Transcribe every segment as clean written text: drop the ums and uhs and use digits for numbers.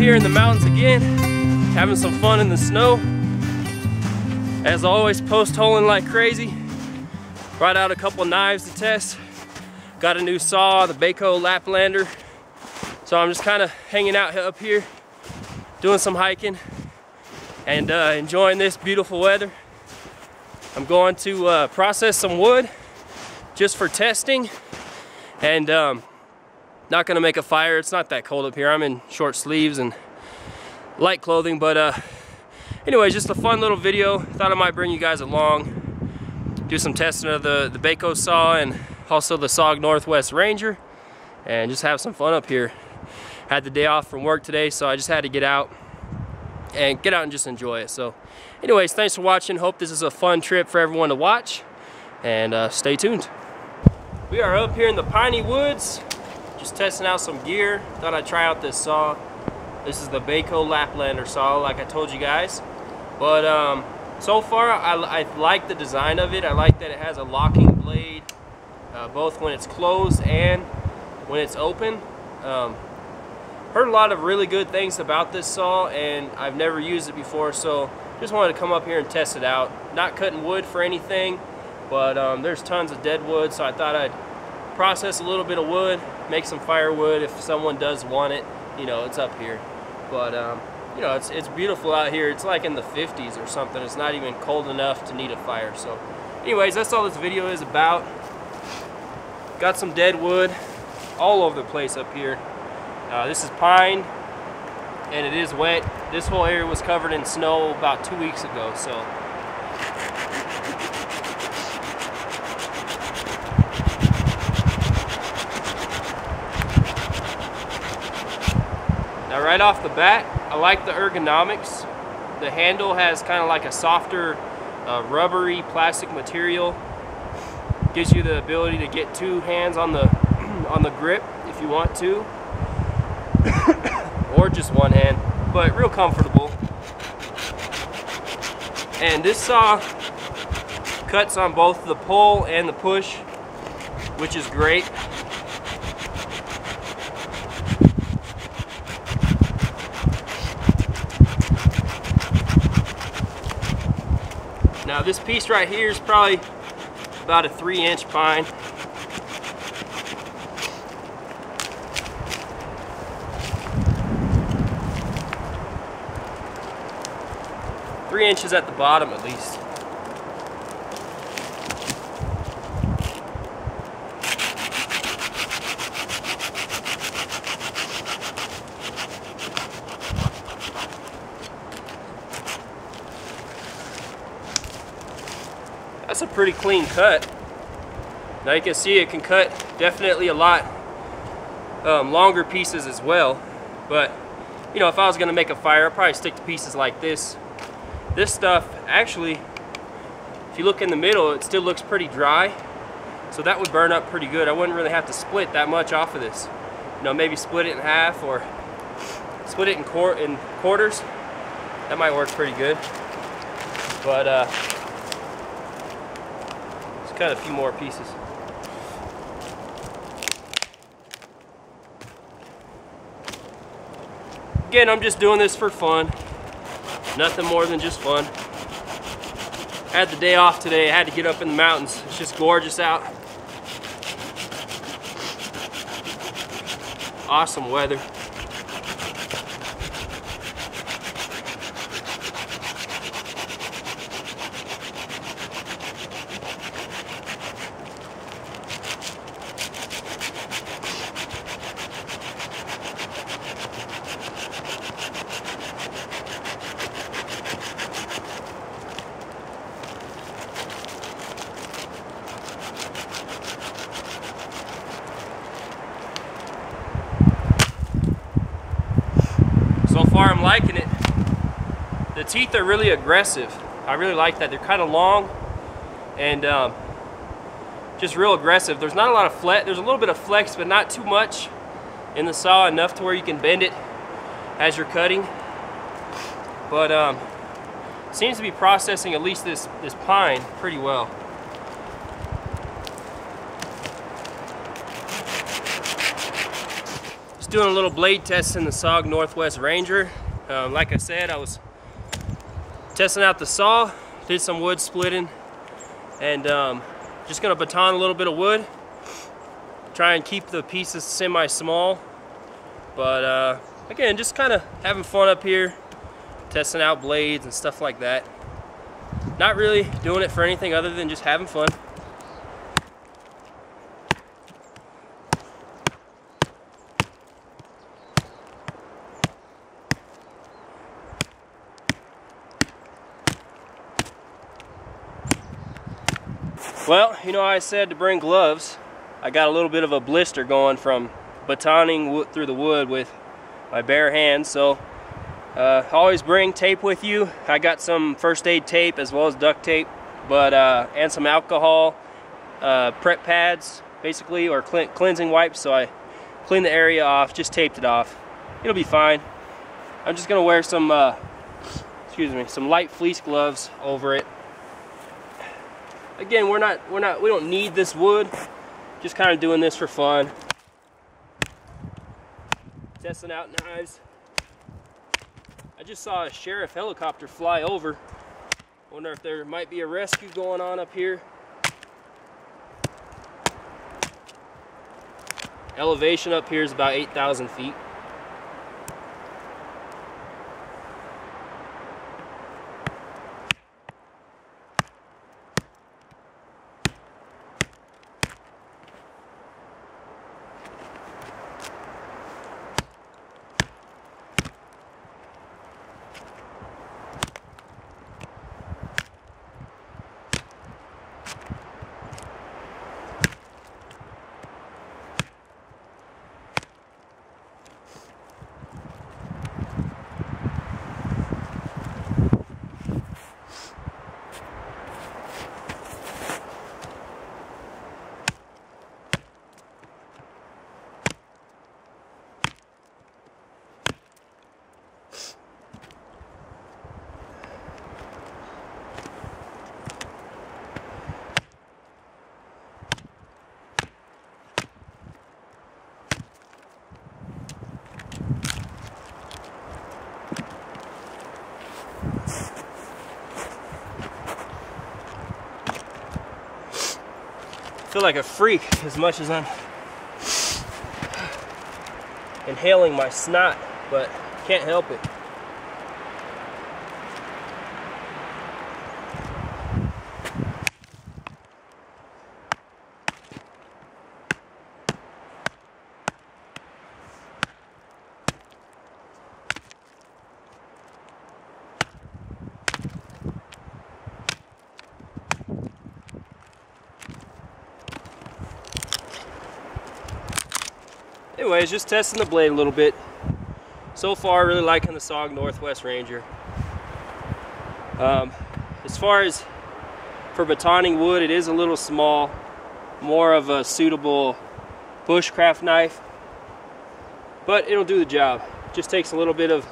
here in the mountains again, having some fun in the snow. As always, post holing like crazy. Brought out a couple knives to test. Got a new saw, the Bahco Laplander. So I'm just kind of hanging out up here, doing some hiking and enjoying this beautiful weather. I'm going to process some wood just for testing, and not gonna make a fire. It's not that cold up here. I'm in short sleeves and light clothing, but anyways, just a fun little video. Thought I might bring you guys along, do some testing of the Bahco saw and also the SOG Northwest Ranger, and just have some fun up here. Had the day off from work today, so I just had to get out and just enjoy it. So anyways, thanks for watching. Hope this is a fun trip for everyone to watch, and stay tuned. We are up here in the piney woods, just testing out some gear. Thought I'd try out this saw. This is the Bahco Laplander saw, like I told you guys. But so far, I like the design of it. I like that it has a locking blade, both when it's closed and when it's open. Heard a lot of really good things about this saw, and I've never used it before, so just wanted to come up here and test it out. Not cutting wood for anything, but there's tons of dead wood, so I thought I'd process a little bit of wood, make some firewood if someone does want it. You know, it's up here. But you know, it's beautiful out here. It's like in the 50s or something. It's not even cold enough to need a fire. So anyways, that's all this video is about. Got some dead wood all over the place up here. This is pine, and it is wet. This whole area was covered in snow about 2 weeks ago, so. Now right off the bat, I like the ergonomics. The handle has kind of like a softer rubbery plastic material. Gives you the ability to get two hands on the grip if you want to, or just one hand, but real comfortable. And this saw cuts on both the pull and the push, which is great. Now this piece right here is probably about a 3-inch pine. Three inches at the bottom at least. That's a pretty clean cut. Now you can see it can cut definitely a lot longer pieces as well. But you know, if I was gonna make a fire, I'd probably stick to pieces like this. This stuff, actually, if you look in the middle, it still looks pretty dry. So that would burn up pretty good. I wouldn't really have to split that much off of this. You know, maybe split it in half or split it in quarters. That might work pretty good. But let's cut a few more pieces. Again, I'm just doing this for fun. Nothing more than just fun. Had the day off today. I had to get up in the mountains. It's just gorgeous out. Awesome weather. So far I'm liking it. The teeth are really aggressive. I really like that. They're kind of long and just real aggressive. There's not a lot of flex. There's a little bit of flex, but not too much in the saw, enough to where you can bend it as you're cutting. But seems to be processing at least this pine pretty well. Just doing a little blade test in the SOG Northwest Ranger. Like I said, I was testing out the saw, did some wood splitting, and just gonna baton a little bit of wood. Try and keep the pieces semi-small. But again, just kind of having fun up here, testing out blades and stuff like that. Not really doing it for anything other than just having fun. Well, you know, I said to bring gloves. I got a little bit of a blister going from batoning through the wood with my bare hands, so always bring tape with you. I got some first aid tape as well as duct tape, but and some alcohol prep pads, basically, or cleansing wipes. So I cleaned the area off, just taped it off. It'll be fine. I'm just gonna wear some, some light fleece gloves over it. Again, we don't need this wood. Just kind of doing this for fun. Testing out knives. I just saw a sheriff helicopter fly over. Wonder if there might be a rescue going on up here. Elevation up here is about 8,000 feet. I feel like a freak as much as I'm inhaling my snot, but can't help it. Anyways, just testing the blade a little bit. So far, really liking the SOG Northwest Ranger. As far as for batoning wood, it is a little small, more of a suitable bushcraft knife, but it'll do the job. Just takes a little bit of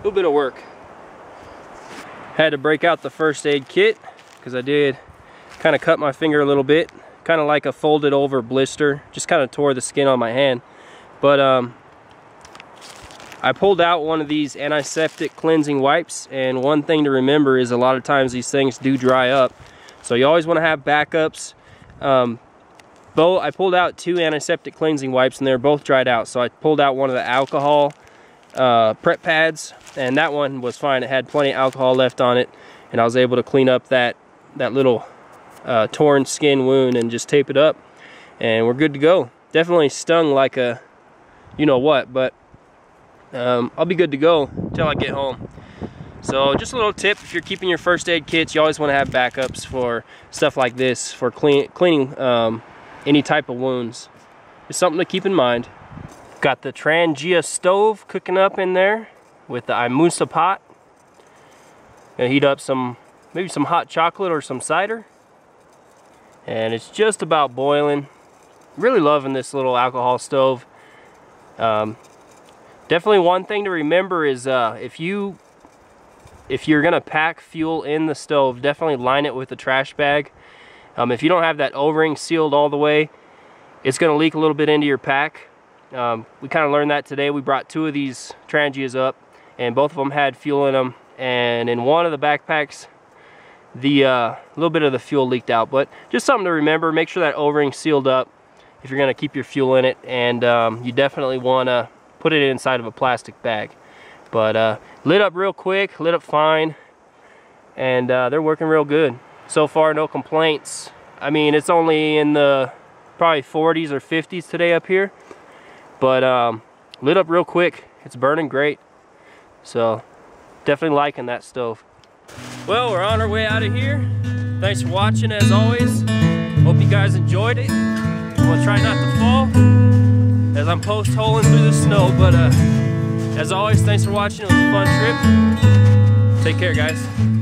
work. Had to break out the first aid kit because I did kind of cut my finger a little bit, kind of like a folded over blister. Just kind of tore the skin on my hand. But I pulled out one of these antiseptic cleansing wipes, and one thing to remember is a lot of times these things do dry up, so you always want to have backups. I pulled out 2 antiseptic cleansing wipes and they're both dried out, so I pulled out one of the alcohol prep pads, and that one was fine. It had plenty of alcohol left on it, and I was able to clean up that little torn skin wound and just tape it up, and we're good to go. Definitely stung like a you know what, but I'll be good to go until I get home. So just a little tip: if you're keeping your first aid kits, you always want to have backups for stuff like this, for cleaning any type of wounds. It's something to keep in mind. Got the Trangia stove cooking up in there with the Imusa pot. Gonna heat up maybe some hot chocolate or some cider, and it's just about boiling. Really loving this little alcohol stove. Definitely one thing to remember is if you're gonna pack fuel in the stove, definitely line it with a trash bag. If you don't have that O-ring sealed all the way, it's gonna leak a little bit into your pack. We kind of learned that today. We brought 2 of these Trangias up, and both of them had fuel in them, and in one of the backpacks the little bit of the fuel leaked out. But just something to remember, make sure that O-ring's sealed up if you're going to keep your fuel in it, and you definitely want to put it inside of a plastic bag. But lit up real quick, lit up fine, and they're working real good. So far, no complaints. I mean, it's only in the probably 40s or 50s today up here, but lit up real quick. It's burning great, so definitely liking that stove. Well, we're on our way out of here. Thanks for watching as always. Hope you guys enjoyed it. I'm gonna try not to fall as I'm post-holing through the snow, but as always, thanks for watching. It was a fun trip. Take care, guys.